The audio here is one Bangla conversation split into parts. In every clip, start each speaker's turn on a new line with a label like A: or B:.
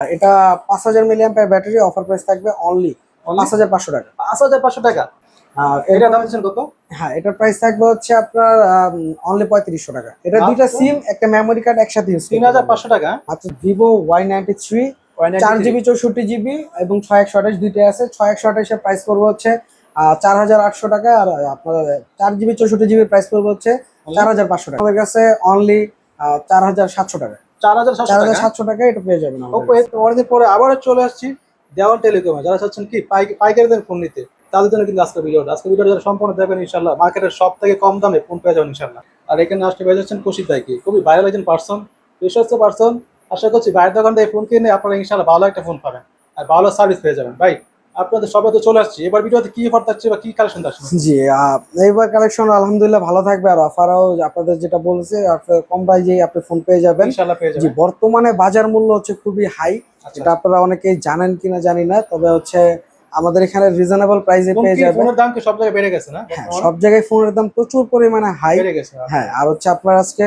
A: এটা 5000 মিলিঅ্যাম্পিয়ার ব্যাটারি, অফার প্রাইস থাকবে অনলি 5500 টাকা।
B: 5500 টাকা।
A: আর
B: এটা দাম দিচ্ছেন কত?
A: হ্যাঁ, এটার প্রাইস থাকবে হচ্ছে আপনার অনলি 3500 টাকা। এটা দুইটা সিম, একটা মেমোরি কার্ড একসাথে ইউজ
B: 3500 টাকা।
A: আচ্ছা, ভিভো Y93 4GB 64GB এবং 6128 দুইটাই আছে। 6128 এর প্রাইস পড়বে হচ্ছে 4800 টাকা, আর আপনার 4GB 64GB প্রাইস পড়বে হচ্ছে 4500 টাকা। আমাদের কাছে অনলি 4700 টাকা।
B: 4700
A: টাকা এটা পেয়ে যাবেন।
B: ওপো অনেকদিন পরে আবার চলে আসছি দেওয়ান টেলিকমে। যারা চাচ্ছেন কি পাইকারিদের ফোন নিতে, তাদের জন্য কিন্তু আজকে ভিডিওটা যারা সম্পূর্ণ দেখবেন ইনশাল্লাহ মার্কেটের সব থেকে কম দামে ফোন পেয়ে যাবেন ইনশাল্লাহ। আর এখানে আসতে পেয়ে যাচ্ছেন কৌশিক ভাইকে, খুবই ভাইরাল একজন পার্সন, বিশ্বস্ত পার্সন। আশা করছি ভাইয়ের দোকান থেকে ফোন কিনে আপনারা ইনশাল্লাহ ভালো একটা ফোন পাবেন আর ভালো সার্ভিস পেয়ে যাবেন। ভাই আপনাদের সবাই তো চলে আসছি, এবার ভিডিওতে কি অফার থাকছে বা কি কালেকশন থাকছে?
A: জি, এইবার কালেকশন আলহামদুলিল্লাহ ভালো থাকবে, আর অফারও আপনাদের যেটা বলছে কম প্রাইজে আপনি ফোন পেয়ে যাবেন
B: ইনশাল্লাহ পেয়ে
A: জি।
B: যাবেন।
A: বর্তমানে বাজার মূল্য হচ্ছে খুবই হাই,
B: আচ্ছা,
A: এটা আপনারা অনেকেই জানেন কিনা জানি না, তবে হচ্ছে আমাদের এখানে রিজনেবল প্রাইসে পেয়ে যাবেন।
B: ফোনের দাম কি সব জায়গায় বেড়ে গেছে না?
A: হ্যাঁ, সব জায়গায় ফোনের দাম প্রচুর পরিমাণে হাই
B: বেড়ে গেছে।
A: হ্যাঁ, আর হচ্ছে আপনার আজকে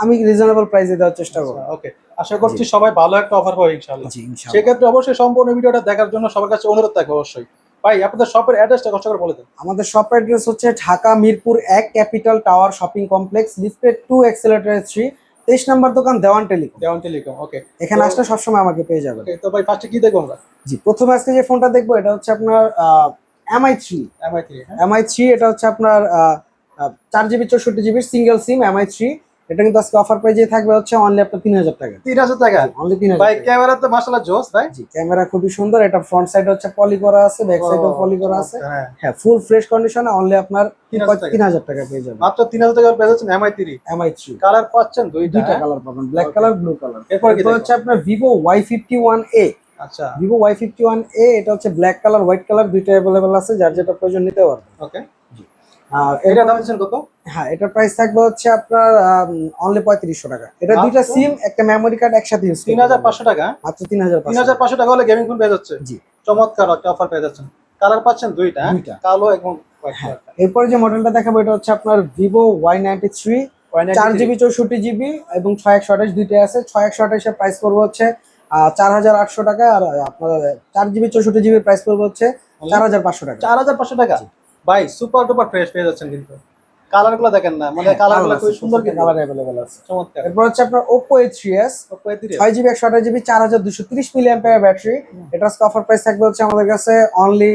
A: আমি রিজনেবল প্রাইসে দেওয়ার চেষ্টা করব।
B: ওকে, আশা করছি সবাই ভালো একটা অফার পাবে ইনশাআল্লাহ।
A: জি, ইনশাআল্লাহ।
B: সেক্ষেত্রে অবশ্যই সম্পূর্ণ ভিডিওটা দেখার জন্য সবার কাছে অনুরোধ থাকবে অবশ্যই। ভাই আপনাদের শপের অ্যাড্রেসটা কষ্ট করে বলে দেন।
A: আমাদের শপ অ্যাড্রেস হচ্ছে Dhaka Mirpur 1 capital tower shopping complex, lifted 2 accelerator 3, 23 নম্বর দোকান, দেওয়ান টেলিকম।
B: দেওয়ান টেলিকম, ওকে।
A: এখানে আসলে সবসময় আমাকে পেয়ে যাবেন।
B: তো ভাই ফার্স্টে কি দেখবো আমরা?
A: জি, প্রথমে আজকে যে ফোনটা দেখবো এটা হচ্ছে আপনার MI3। MI3 এটা হচ্ছে আপনার 4GB 64GB সিঙ্গেল সিম MI3। এটা কিন্তু আজকে অফার প্রাইজে থাকবে হচ্ছে অনলি আপনার 3000 টাকা।
B: 3000 টাকা
A: অনলি 3000
B: ভাই। ক্যামেরা তো মাশাআল্লাহ জোস ভাই।
A: জি, ক্যামেরা খুবই সুন্দর। এটা ফ্রন্ট সাইড হচ্ছে পলি করা আছে, ব্যাক সাইডও পলি করা আছে। হ্যাঁ, ফুল ফ্রেশ কন্ডিশনে অনলি আপনার 3000 টাকা পেয়ে যাবেন।
B: মাত্র 3000 টাকা পেয়ে যাচ্ছেন
A: MI3।
B: কালার পাচ্ছেন দুইটা
A: কালার পাবেন, ব্ল্যাক কালার, ব্লু কালার।
B: এরপর কি
A: হচ্ছে আপনার ভিভো Y51A।
B: আচ্ছা,
A: ভিভো Y51A এটা হচ্ছে ব্ল্যাক কালার, হোয়াইট কালার দুইটা अवेलेबल আছে, যার যেটা প্রয়োজন নিতে পারবেন।
B: ওকে।
A: জি, আর
B: এটা দাম দিচ্ছেন কত?
A: হ্যাঁ, এটার প্রাইস থাকবে হচ্ছে আপনার অনলি 3500 টাকা। এটা দুইটা সিম, একটা মেমোরি কার্ড একসাথে ইউজ
B: 3500 টাকা।
A: মাত্র 3500
B: টাকা হলে গেমিং ফোন পেয়ে যাচ্ছে।
A: জি,
B: চমৎকার একটা অফার পেয়ে যাচ্ছেন। কালার পাচ্ছেন দুইটা, কালো এবং হোয়াইট
A: হ্যাঁ।
B: কালার।
A: এরপরে যে মডেলটা দেখাবো এটা হচ্ছে আপনার ভিভো Y93 4GB 64GB এবং 6128 দুইটাই আছে। 6128 এর প্রাইস পড়বে হচ্ছে 4800 টাকা, আর আপনার 4GB 64GB প্রাইস পড়বে হচ্ছে 4500 টাকা।
B: 4500 টাকা ভাই, সুপার ডুপার ফ্রেশ পেয়ে যাচ্ছেন। কিন্তু কালার গুলো দেখেন না, মানে কালার গুলো খুব সুন্দর,
A: কালার अवेलेबल আছে।
B: চমৎকার।
A: এরপর হচ্ছে আপনার Oppo A3s 6GB 128GB 4230 milliampere battery. এটা আজকে অফার প্রাইস থাকবে হচ্ছে আমাদের কাছে অনলি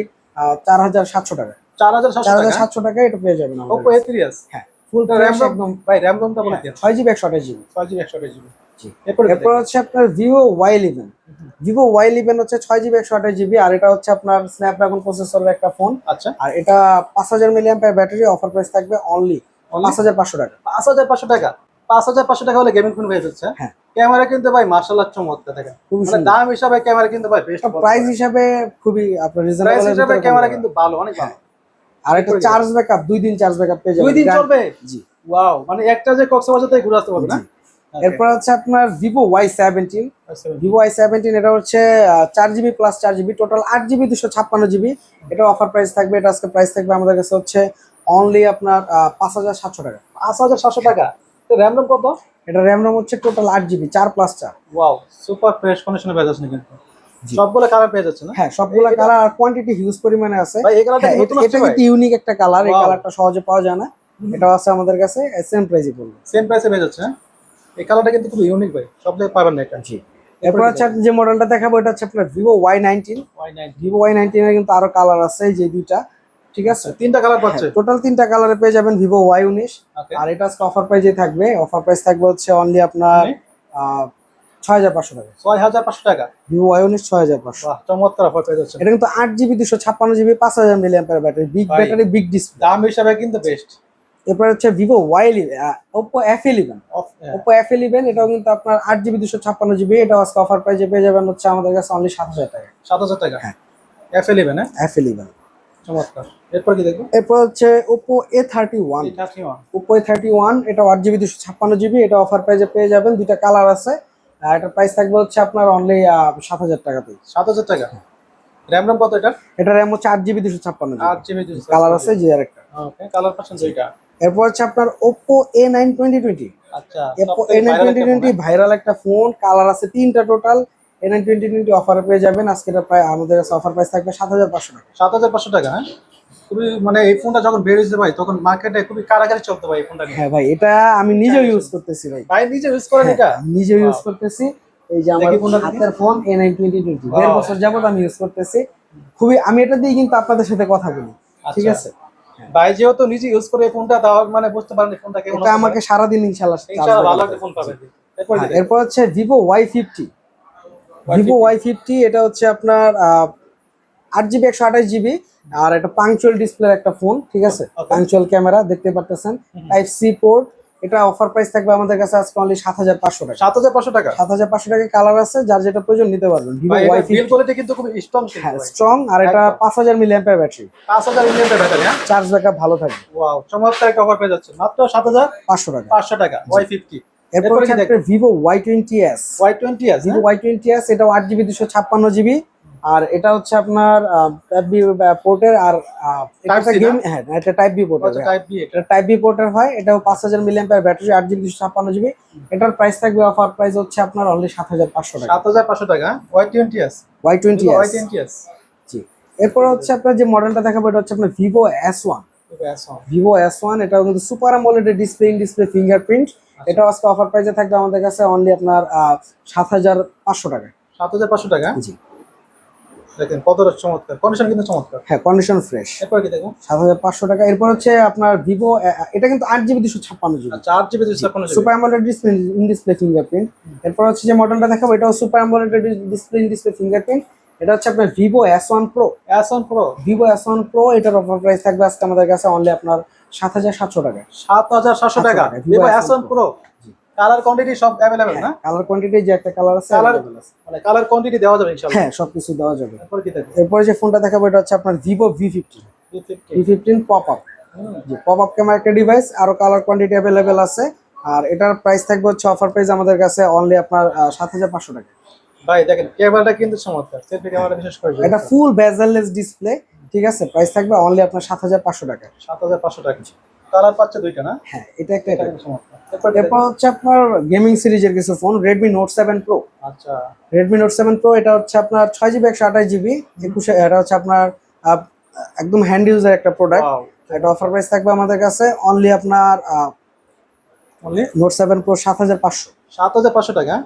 A: 4700 টাকা।
B: 4700
A: টাকা এটা পেয়ে যাবেন আমাদের
B: Oppo
A: কাছে।
B: A3s।
A: হ্যাঁ, ফুল
B: RAM
A: একদম।
B: ভাই, RAM রমটা বলে দিন।
A: 6GB 128GB।
B: 6GB 128GB।
A: জি, এরপর হচ্ছে আপনার ভিভো Y11। ভিভো Y11 হচ্ছে 6GB 128GB, আর এটা হচ্ছে আপনার স্ন্যাপড্রাগন প্রসেসরের একটা ফোন।
B: আচ্ছা,
A: আর এটা 5000 মিলিঅ্যাম্পিয়ার ব্যাটারি, অফার প্রাইস থাকবে অনলি 5500 টাকা।
B: 5500 টাকা। 5500 টাকা হলে গেমিং ফোন পেয়ে যাচ্ছে।
A: হ্যাঁ,
B: ক্যামেরা কিন্তু ভাই মাশাআল্লাহ চমৎকার দেখেন। মানে দাম হিসাবে ক্যামেরা কিন্তু ভাই বেস্ট,
A: প্রাইস হিসাবে খুবই আপনার রিজনেবল
B: প্রাইস হিসাবে ক্যামেরা কিন্তু ভালো, অনেক ভালো।
A: আর এটা চার্জ ব্যাকআপ 2 দিন চার্জ ব্যাকআপ পেয়ে যাবেন।
B: 2 দিন চলবে?
A: জি,
B: ওয়াও, মানে একটা যে কক্সবাজার থেকে ঘুরে আসতে পারবে না।
A: এরপর হচ্ছে আপনার ভিভো Y17। ভিভো Y17 এটা হচ্ছে 4GB plus 4GB, total 8GB 256GB। এটা অফার প্রাইস থাকবে। এটা আজকে প্রাইস থাকবে আমাদের কাছে হচ্ছে অনলি আপনার 5700 টাকা।
B: 5700 টাকা। তো RAM রম কত?
A: এটা RAM রম হচ্ছে total 8GB 4+4।
B: Wow, super fresh কন্ডিশনে পেয়ে যাচ্ছেন কিন্তু। সবগুলো কালার পেয়ে যাচ্ছে না?
A: হ্যাঁ, সবগুলা কালার আর কোয়ান্টিটি হিউজ পরিমাণে আছে।
B: ভাই এই কালারটা নতুন আসছে
A: এটা
B: ভাই।
A: কিন্তু ইউনিক একটা কালার, এই কালারটা সহজে পাওয়া যায় না। এটা আছে আমাদের কাছে সেম প্রাইসে পড়বে।
B: সেম প্রাইসে পেয়ে যাচ্ছে। এই কালারটা কিন্তু খুব ইউনিক ভাই, সব জায়গায় পাবেন না এটা।
A: জি, এরপর হচ্ছে যে মডেলটা দেখাবো এটা হচ্ছে আপনার ভিভো Y19। ভিভো Y19 এর কিন্তু আরো কালার আছে, যে দুইটা, ঠিক আছে,
B: তিনটা কালার পাচ্ছে।
A: টোটাল 3টা কালারে পেয়ে যাবেন ভিভো Y19। আর এটা আজকে অফার প্রাইসে থাকবে। অফার প্রাইস থাকবে হচ্ছে অনলি আপনার 6500 টাকা।
B: 6500 টাকা।
A: Vivo Y19 6500।
B: বাহ, চমৎকার অফার পেয়ে যাচ্ছে।
A: এটা কিন্তু 8GB 256GB 5000 milliampere battery, big battery, big display,
B: দাম হিসাবে কিন্তু বেস্ট।
A: এরপর হচ্ছে Vivo Oppo F11। Oppo F11 এটাও কিন্তু আপনার 8GB 256GB। এটা আজকে অফার প্রাইসে পেয়ে যাবেন হচ্ছে আমাদের কাছে অনলি 7000 টাকা।
B: 7000 টাকা।
A: হ্যাঁ,
B: F11 হ্যাঁ,
A: F11
B: চমৎকার। এরপর কি দেখবো?
A: এরপর হচ্ছে Oppo A31। Oppo A31 এটা 8GB 256GB। এটা অফার প্রাইসে পেয়ে যাবেন, দুইটা কালার আছে। এটার প্রাইস থাকবে হচ্ছে আপনার অনলি 7000 টাকাতে।
B: 7000 টাকা। RAM রম কত এটা?
A: এটা RAM হচ্ছে 8GB 256GB।
B: 8GB
A: কালার আছে যে আরেকটা।
B: ওকে, কালার পাচ্ছেন দুইটা।
A: এরপর হচ্ছে আপনার Oppo A9 2020।
B: আচ্ছা,
A: Oppo A9 2020 ভাইরাল একটা ফোন, কালার আছে 3টা টোটাল। A9 2020 অফারে পেয়ে যাবেন। আজকে এটা প্রায় আমাদের কাছে অফার প্রাইস থাকবে 7500 টাকা।
B: 7500 টাকা, হ্যাঁ। খুবই মানে এই ফোনটা যখন বের হয়েছে ভাই তখন মার্কেটে খুবই কারাকারি চলতো ভাই এই ফোনটা নিয়ে।
A: হ্যাঁ ভাই, এটা আমি নিজেও ইউজ করতেছি ভাই।
B: ভাই নিজে ইউজ করেন
A: হ্যাঁ,
B: এটা?
A: আমি নিজেও ইউজ করতেছি। এই যে আমার
B: দেখি ফোনটা দেখি।
A: হাতের ফোন A9 2020,
B: Wow.
A: 1.5 বছর যাবত আমি ইউজ করতেছি। খুবই, আমি এটা দিয়ে কিন্তু আপনাদের সাথে কথা বলি, ঠিক
B: আচ্ছা।
A: আছে।
B: ভাই যেহেতু নিজে ইউজ করে এই ফোনটা, তাও মানে বুঝতে পারেন এই ফোনটা কেমন
A: এটা আমাকে সারাদিন ইনশাআল্লাহ
B: ইনশাআল্লাহ ভালো একটা ফোন পাবেন। এরপর
A: হ্যাঁ, এরপর হচ্ছে ভিভো Y50। ভিভো Y50 এটা হচ্ছে আপনার 8 জিবি 128 জিবি, আর এটা পাংচুয়াল ডিসপ্লের একটা ফোন, ঠিক আছে।
B: Okay.
A: পাংচুয়াল ক্যামেরা দেখতে পারতেছেন, টাইপ সি পোর্ট। এটা অফার প্রাইস থাকবে আমাদের কাছে আজকে অনলি 7500 টাকা।
B: 7500 টাকা।
A: 7500 টাকা কালার আছে, যার যেটা প্রয়োজন নিতে পারবেন। ভিভো
B: ভাই এটা
A: Y50
B: বিল কোয়ালিটি কিন্তু খুব স্ট্রং ছিল
A: হ্যাঁ,
B: ভাই।
A: স্ট্রং, আর এটা
B: একদম।
A: 5000 মিলিঅ্যাম্পিয়ার ব্যাটারি,
B: 5000 mAh ব্যাটারি, হ্যাঁ।
A: চার্জ ব্যাকআপ ভালো থাকবে।
B: ওয়াও, চমৎকার একটা অফার পেয়ে যাচ্ছে মাত্র 7500
A: 500 টাকা।
B: টাকা Y50।
A: এরপর হচ্ছে আপনার Vivo Y20s।
B: Y20s,
A: Vivo Y20s এটাও 8 জিবি 256 জিবি, আর এটা হচ্ছে আপনার টাইপ বি পোর্টের, আর এটা
B: Type C
A: গেম,
B: না?
A: হ্যাঁ এটা টাইপ বি পোর্টের।
B: আচ্ছা, টাইপ বি এটা।
A: এটা টাইপ বি পোর্টের হয়, এটাও 5000 মিলিঅ্যাম্পিয়ার ব্যাটারি, 8 জিবি 256 জিবি। এটার প্রাইস থাকবে অফার প্রাইস হচ্ছে আপনার অনলি 7500 টাকা।
B: 7500 টাকা Y20s।
A: Y20s।
B: Y20s।
A: জি। এরপর হচ্ছে আপনার যে মডেলটা দেখাবো এটা হচ্ছে আপনার ভিভো S1। ভিভো S1 এটাও কিন্তু super AMOLED display, in display fingerprint. এটা আজকে অফার প্রাইসে থাকবে আমাদের কাছে অনলি আপনার 7500 টাকা।
B: 7500 টাকা।
A: জি।
B: দেখেন কতটা চমৎকার, কন্ডিশন কিন্তু চমৎকার।
A: হ্যাঁ, কন্ডিশন ফ্রেশ।
B: এরপর কি দেখো?
A: 7500 টাকা। এরপর হচ্ছে আপনার ভিভো, এটা কিন্তু 8 জিবি 256 জিবি,
B: আচ্ছা, 8 GB 256
A: super AMOLED display, in display fingerprint. এরপর হচ্ছে যে মডেলটা দেখাবো এটাও super AMOLED display, in display fingerprint. এটা হচ্ছে আপনার Vivo S1 pro.
B: S1 Pro।
A: Vivo S1 pro, এটার অফার প্রাইস থাকবে আজকে আমাদের কাছে অনলি আপনার 7700 টাকা।
B: 7700 টাকা।
A: টাকা।
B: Vivo
A: Vivo
B: S1
A: S1
B: Pro। Colour quantity সব अवेलेबल না?
A: কালার কোয়ান্টিটি যে একটা কালার আছে
B: কালার
A: available আছে।
B: মানে কালার কোয়ান্টিটি দেওয়া যাবে ইনশাআল্লাহ।
A: হ্যাঁ, সবকিছু দেওয়া যাবে।
B: এরপর কি দেখো?
A: এরপরে যে ফোনটা দেখাবো এটা হচ্ছে আপনার Vivo V50।
B: V50।
A: V15 pop up. জি, পপ আপ ক্যামেরা একটা ডিভাইস, আরো কালার কোয়ান্টিটি अवेलेबल আছে। আর এটার প্রাইস থাকবে হচ্ছে অফার প্রাইস আমাদের কাছে অনলি আপনার 7500 টাকা।
B: ভাই দেখেন ক্যামেরাটা কিন্তু চমৎকার, সেলফি ক্যামেরা বিশেষ করে
A: এটা ফুল বেজেললেস ডিসপ্লে, ঠিক আছে। প্রাইস থাকবে অনলি আপনার 7500 টাকা।
B: 7500 টাকা। কালার পাচ্ছে দুইটা না?
A: হ্যাঁ, এটা একটা।
B: এটা কিন্তু চমৎকার। এরপর
A: এরপর হচ্ছে আপনার গেমিং সিরিজের কিছু ফোন, Redmi Note 7 Pro।
B: আচ্ছা।
A: Redmi Note 7 Pro এটা হচ্ছে আপনার 6 জিবি 128 জিবি 21, এটা হচ্ছে আপনার আহ, একদম হ্যান্ড ইউজার একটা প্রোডাক্ট।
B: ওয়াও।
A: এটা অফার প্রাইস থাকবে আমাদের কাছে অনলি আপনার
B: অনলি
A: Note 7 Pro 7500।
B: 7500 টাকা।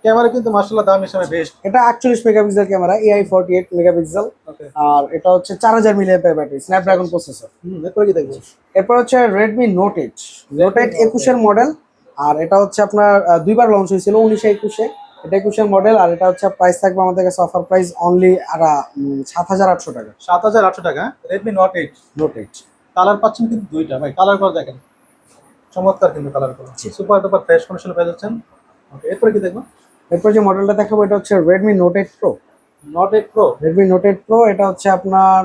B: ক্যামেরা কিন্তু মাশাআল্লাহ দাম হিসেবে বেস্ট।
A: এটা 48 মেগাপিক্সেল ক্যামেরা, AI 48 মেগাপিক্সেল,
B: ওকে।
A: আর এটা হচ্ছে 4000 মিলিঅ্যাম্পিয়ার ব্যাটারি, স্ন্যাপড্রাগন প্রসেসর।
B: এরপর কি দেখবো?
A: এরপর হচ্ছে Redmi Note 8। Note 8 21 এর মডেল, আর এটা হচ্ছে আপনার দুইবার লঞ্চ হয়েছিল, 19 21-এ। এটা 21 এর মডেল, আর এটা হচ্ছে প্রাইস থাকবে আমাদের কাছে অফার প্রাইস অনলি 7800 টাকা।
B: 7800 টাকা। Redmi Note 8।
A: Note 8।
B: কালার পাচ্ছেন কিন্তু দুইটা ভাই, কালার করে দেখেন চমৎকার কিন্তু কালার করে।
A: জি।
B: সুপার ডুপার ফ্রেশ কন্ডিশনে পেয়ে যাচ্ছেন। ওকে, এরপর কি দেখবো?
A: এরপর যে মডেলটা দেখাবো এটা হচ্ছে Redmi Note 8 Pro।
B: Note 8 Pro।
A: Redmi Note 8 Pro এটা হচ্ছে আপনার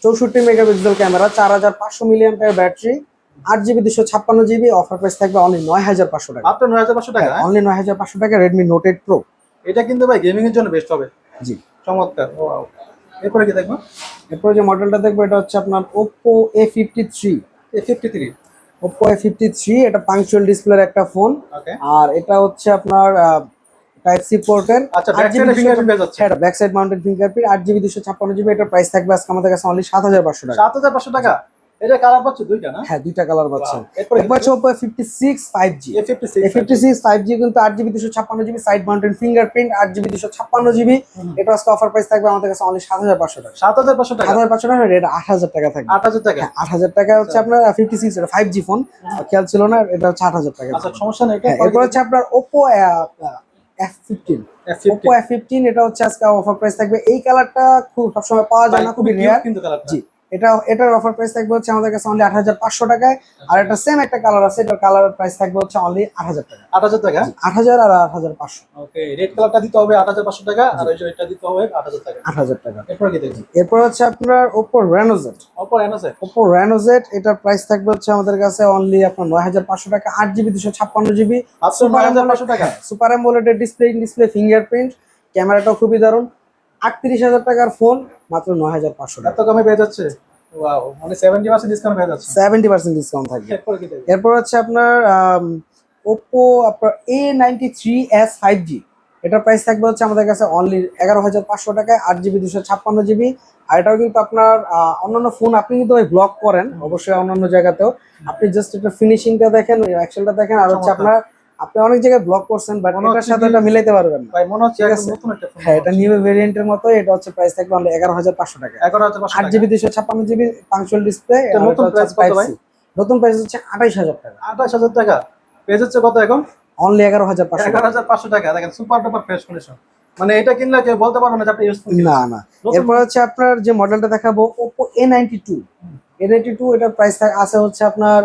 A: 64 megapixel camera, 4500 milliampere battery, 8 GB 256 GB. Offer price থাকবে অনলি 9500 টাকা।
B: মাত্র 9500 টাকা।
A: অনলি 9500 টাকা Redmi Note 8 Pro।
B: এটা কিন্তু ভাই গেমিং এর জন্য বেস্ট হবে।
A: জি।
B: চমৎকার। ওয়াও। এরপরে কি দেখবো?
A: এরপর যে মডেলটা দেখবো এটা হচ্ছে আপনার Oppo A53।
B: A53।
A: Oppo A53 এটা পাংচুয়াল ডিসপ্লের একটা ফোন,
B: ওকে।
A: আর এটা হচ্ছে আপনার টাইপ সি পোর্টের।
B: আচ্ছা, ব্যাক সাইডে ফিঙ্গারপ্রিন্ট পেয়ে যাচ্ছে।
A: হ্যাঁ, back side mounted fingerprint, 8 GB 256 GB. এটার প্রাইস থাকবে আজকে আমাদের কাছে অনলি 7500 টাকা।
B: 7500 টাকা। এটা কালার পাচ্ছে দুইটা না?
A: হ্যাঁ, দুইটা কালার পাচ্ছেন।
B: Wow. এরপরে
A: এরপর হচ্ছে Oppo A56 5G।
B: A56।
A: A56 5G কিন্তু 8 GB 256 GB, side mounted fingerprint, 8 GB 256 GB. এটা আজকে অফার প্রাইস থাকবে আমাদের কাছে অনলি 7500 টাকা।
B: 7500 টাকা।
A: 7500 টাকা, এটা 8000 টাকা থাকবে।
B: 8000 টাকা।
A: হ্যাঁ, 8000 টাকা হচ্ছে আপনার 56, এটা 5G ফোন, খেয়াল ছিল না, এটা হচ্ছে 8000 টাকা।
B: আচ্ছা, সমস্যা নেই।
A: হ্যাঁ, এরপর হচ্ছে আপনার Oppo F15। Oppo F15 এটা হচ্ছে আজকে অফার প্রাইস থাকবে। এই কালারটা খুব সবসময় পাওয়া যায় না, খুবই রেয়ার
B: কিন্তু কালারটা।
A: জি। এটার অফার প্রাইস থাকবে হচ্ছে আমাদের কাছে অনলি 8500 টাকায়। আর এটা সেম একটা কালার আছে, এটার কালার প্রাইস থাকবে হচ্ছে অনলি 8000 টাকা।
B: 8000 টাকা।
A: 8000 আর 8500।
B: ওকে, রেড কালারটা দিতে হবে 8500 টাকা, আর ওই যে এটা দিতে হবে 8000 টাকা।
A: 8000 টাকা।
B: এরপর কি দেখবো?
A: এরপর হচ্ছে আপনার Oppo Reno Z।
B: Oppo Reno Z।
A: Oppo Reno Z এটার প্রাইস থাকবে হচ্ছে আমাদের কাছে অনলি আপনার 9500 টাকা, 8 জিবি 256 জিবি।
B: মাত্র 9500 টাকা।
A: সুপার অ্যামোলেড ডিসপ্লে ফিঙ্গারপ্রিন্ট, ক্যামেরাটাও খুবই দারুণ। 38000 টাকার ফোন মাত্র 9500 টাকা।
B: এত কমে পেয়ে যাচ্ছে। ওয়াও, মানে 70% ডিসকাউন্ট পেয়ে যাচ্ছে।
A: 70% ডিসকাউন্ট থাকবে।
B: এরপর কি দেখবো?
A: এরপর হচ্ছে আপনার Oppo আপনার A93s 5G। এটার প্রাইস থাকবে হচ্ছে আমাদের কাছে অনলি 11,500 টাকায়, 8 জিবি 256 জিবি। আর এটাও কিন্তু আপনার অন্যান্য ফোন আপনি কিন্তু ওই ব্লক করেন অবশ্যই অন্যান্য জায়গাতেও, আপনি জাস্ট এটা ফিনিশিংটা দেখেন, অ্যাকশনটা দেখেন, আর হচ্ছে আপনার আপনি অনেক জায়গায় ব্লক করছেন বাট
B: মনে
A: এটার
B: হচ্ছে
A: সাথে
B: কি-
A: এটা মিলাইতে পারবেন না।
B: ভাই মনে হচ্ছে
A: ঠিক
B: একদম
A: আছে।
B: নতুন একটা ফোন।
A: হ্যাঁ, এটা নিউ ভেরিয়েন্টের মতো, এটা হচ্ছে প্রাইস থাকবে অনলি 11,500 টাকা,
B: 11,500 টাকা।
A: 8 জিবি 256 জিবি পাঞ্চুয়াল ডিসপ্লে।
B: এটা নতুন প্রাইস কত ভাই?
A: নতুন প্রাইস হচ্ছে 28,000 টাকা,
B: 28,000 টাকা। পেজ হচ্ছে কত এখন?
A: অনলি 11,500 টাকা।
B: 11,500 টাকা। দেখেন সুপার ডুপার ফ্রেশ কন্ডিশন। মানে এটা কিনলে কেউ বলতে পারবে না যে আপনি ইউজফুল
A: না না। এরপর হচ্ছে আপনার যে মডেলটা দেখাবো Oppo A92। A92 এটার প্রাইস আছে হচ্ছে আপনার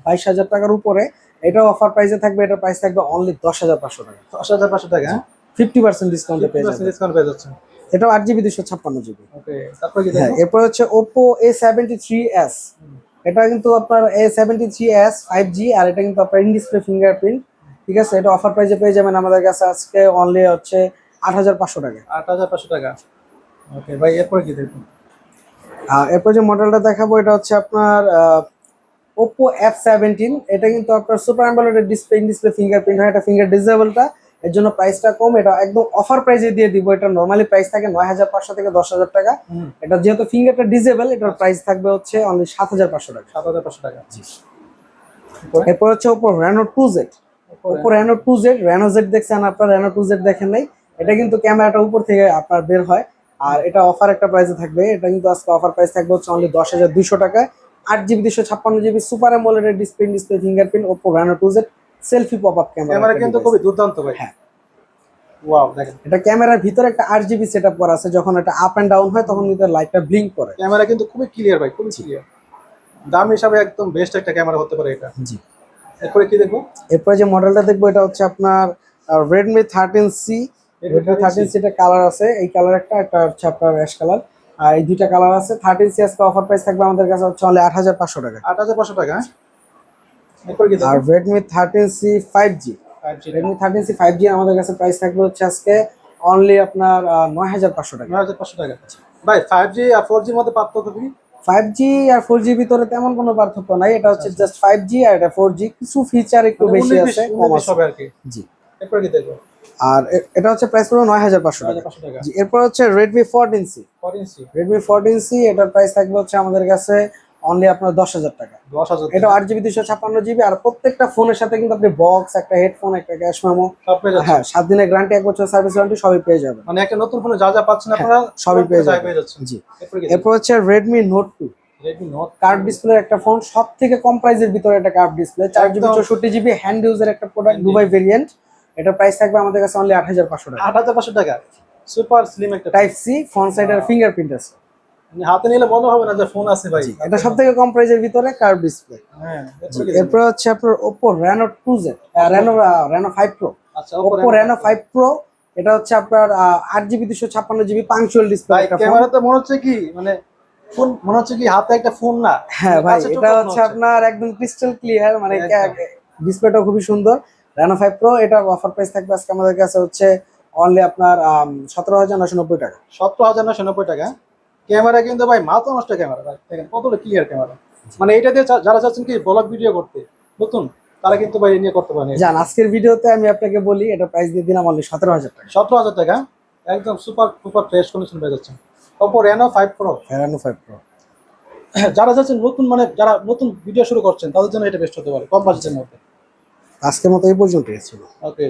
A: 22,000 টাকার উপরে। এটা অফার প্রাইসে থাকবে, এটার প্রাইস থাকবে অনলি 10,500 টাকা,
B: 10,500 টাকা। হ্যাঁ,
A: 50% ডিসকাউন্টে পেয়ে যাবেন।
B: ডিসকাউন্ট পেয়ে যাচ্ছে।
A: এটাও 8 জিবি 256 জিবি।
B: ওকে, তারপর কি
A: হ্যাঁ,
B: দেখবো?
A: এরপর হচ্ছে Oppo A73s। এটা কিন্তু আপনার A73s 5G, আর এটা কিন্তু আপনার ইন ডিসপ্লে ফিঙ্গারপ্রিন্ট। ঠিক আছে, এটা অফার প্রাইসে পেয়ে যাবেন আমাদের কাছে আজকে অনলি হচ্ছে 8,500 টাকা।
B: 8,500 টাকা। ওকে ভাই, এরপর কি দেখবো?
A: এরপর যে মডেলটা দেখাবো এটা হচ্ছে আপনার Oppo F17। এটা কিন্তু আপনার super AMOLED display, in display fingerprint হয়, এটা ফিঙ্গার ডিসেবলটা, এর জন্য প্রাইসটা কম। এটা একদম অফার প্রাইসে দিয়ে দিব। এটা নরমালি প্রাইস থাকে 9,500 থেকে 10,000 টাকা।
B: হুম,
A: এটা যেহেতু ফিঙ্গারটা ডিসেবল, এটার প্রাইস থাকবে হচ্ছে অনলি 7,500 টাকা।
B: 7,500 টাকা।
A: এরপর হচ্ছে Oppo Reno 2Z। Oppo Reno 2Z, Reno Z দেখছেন আপনার, Reno 2Z দেখেন নাই। এটা কিন্তু ক্যামেরাটা উপর থেকে আপনার বের হয়, আর এটা অফার একটা প্রাইসে থাকবে। এটা কিন্তু আজকে অফার প্রাইস থাকবে হচ্ছে অনলি 10,200 টাকায়, 8 GB 256 GB super AMOLED display, display fingerprint Oppo Reno 2Z selfie pop up
B: camera
A: camera
B: কিন্তু খুবই দুর্দান্ত ভাই।
A: হ্যাঁ,
B: ওয়াও, দেখেন
A: এটা ক্যামেরার ভিতরে একটা 8 জিবি সেটআপ করা আছে, যখন এটা আপ এন্ড ডাউন হয় তখন কিন্তু লাইটটা ব্লিঙ্ক করে।
B: ক্যামেরা কিন্তু খুবই ক্লিয়ার ভাই, খুবই ক্লিয়ার। দাম হিসাবে একদম বেস্ট একটা ক্যামেরা হতে পারে এটা।
A: জি।
B: এরপরে কি দেখবো?
A: এরপরে যে মডেলটা দেখবো এটা হচ্ছে আপনার Redmi 13C। Redmi 13C এর কালার আছে, এই কালার একটা হচ্ছে আপনার অ্যাশ কালার, আর এই দুইটা কালার আছে। 13C আজকে অফার প্রাইস থাকবে আমাদের কাছে হচ্ছে অনলি 8,500 টাকা।
B: 8,500 টাকা। হ্যাঁ? এরপরে কি
A: আর
B: দেখবো?
A: Redmi 13C 5G,
B: 5G
A: Redmi 13C 5G আমাদের কাছে প্রাইস থাকবে হচ্ছে আজকে অনলি আপনার 9,500 টাকা।
B: 9,500 টাকা। ভাই 5G আর 4G এর মধ্যে পার্থক্য কি?
A: 5G আর 4G ভিতরে তেমন কোনো পার্থক্য নাই, এটা হচ্ছে জাস্ট 5G আর এটা 4G, কিছু ফিচার একটু
B: মানে
A: বেশি
B: 19,
A: আছে,
B: 20,
A: কম
B: 19
A: আছে।
B: হবে আর কি।
A: জি।
B: এরপরে কি দেখবো?
A: আর এটা হচ্ছে প্রাইস পড়বে 9,500 টাকা।
B: 9,500 টাকা।
A: জি। এরপর হচ্ছে Redmi 14C।
B: 14C
A: Redmi 14C এটার প্রাইস থাকবে হচ্ছে আমাদের কাছে অনলি আপনার 10,000 টাকা।
B: 10,000
A: এটা
B: টাকা।
A: 8 জিবি 256 জিবি, আর প্রত্যেকটা ফোনের সাথে কিন্তু আপনি বক্স, একটা হেডফোন, একটা ক্যাশ মেমো,
B: সব পেয়ে যাচ্ছে।
A: হ্যাঁ 7 দিনের গ্যারান্টি, 1 বছর সার্ভিস ওয়ারেন্টি সবই পেয়ে যাবেন।
B: মানে একটা নতুন ফোনে যা যা পাচ্ছেন আপনারা
A: সবই পেয়ে যাবেন।
B: পেয়ে যাচ্ছেন।
A: জি।
B: এরপরে কি
A: এরপর হচ্ছে Redmi Note 2।
B: Redmi Note
A: curve display একটা ফোন, সব থেকে কম প্রাইসের ভিতরে একটা কার্ভ ডিসপ্লে, 4 জিবি
B: একদম।
A: 64 জিবি হ্যান্ড ইউজের একটা প্রোডাক্ট, দুবাই ভেরিয়েন্ট। এটার প্রাইস থাকবে আমাদের কাছে অনলি 8,500 টাকা।
B: 8,500 টাকা। সুপার স্লিম একটা
A: টাইপ সি, ফ্রন্ট সাইডের ফিঙ্গারপ্রিন্ট আছে।
B: মানে হাতে নিলে মনে হবে না যে ফোন আছে ভাই।
A: এটা সব থেকে কম প্রাইসের ভিতরে কার্ভ ডিসপ্লে।
B: হ্যাঁ, এরপরে কি
A: এরপর হচ্ছে আপনার Oppo Reno 2Z, Reno 5 Pro।
B: আচ্ছা,
A: Oppo Reno 5 Pro এটা হচ্ছে আপনার 8 জিবি 256 জিবি পাঞ্চুয়াল ডিসপ্লে
B: ভাই
A: একটা ফোন।
B: ক্যামেরাতে মনে হচ্ছে কি মানে ফোন মনে হচ্ছে কি হাতে একটা ফোন না।
A: হ্যাঁ ভাই,
B: কাছে
A: এটা
B: টোটো মনে
A: হচ্ছে আপনার একদম ক্রিস্টাল ক্লিয়ার, মানে
B: একদম।
A: ডিসপ্লেটা খুবই সুন্দর। Reno 5 Pro এটা অফার প্রাইস থাকবে আজকে আমাদের কাছে হচ্ছে অনলি আপনার 17,990 টাকা।
B: 17,990 টাকা। ক্যামেরা কিন্তু ভাই মাথা নষ্ট ক্যামেরা ভাই, দেখেন কতটা ক্লিয়ার ক্যামেরা। মানে এটা দিয়ে যারা চাচ্ছেন কি ব্লগ ভিডিও করতে নতুন, তারা কিন্তু ভাই নিয়ে করতে পারেন।
A: জান, আজকের ভিডিওতে আমি আপনাকে বলি এটা প্রাইস দিয়ে দিলাম অনলি 17,000 টাকা।
B: 17,000 টাকা। একদম সুপার সুপার ফ্রেশ কন্ডিশন পেয়ে যাচ্ছেন Oppo Reno 5 Pro।
A: Reno 5 Pro।
B: যারা চাচ্ছেন নতুন, মানে যারা নতুন ভিডিও শুরু করছেন তাদের জন্য এটা বেস্ট হতে পারে কম বাজেটের মধ্যে।
A: আজকের মতো এই পর্যন্তই ছিল।
B: ওকে।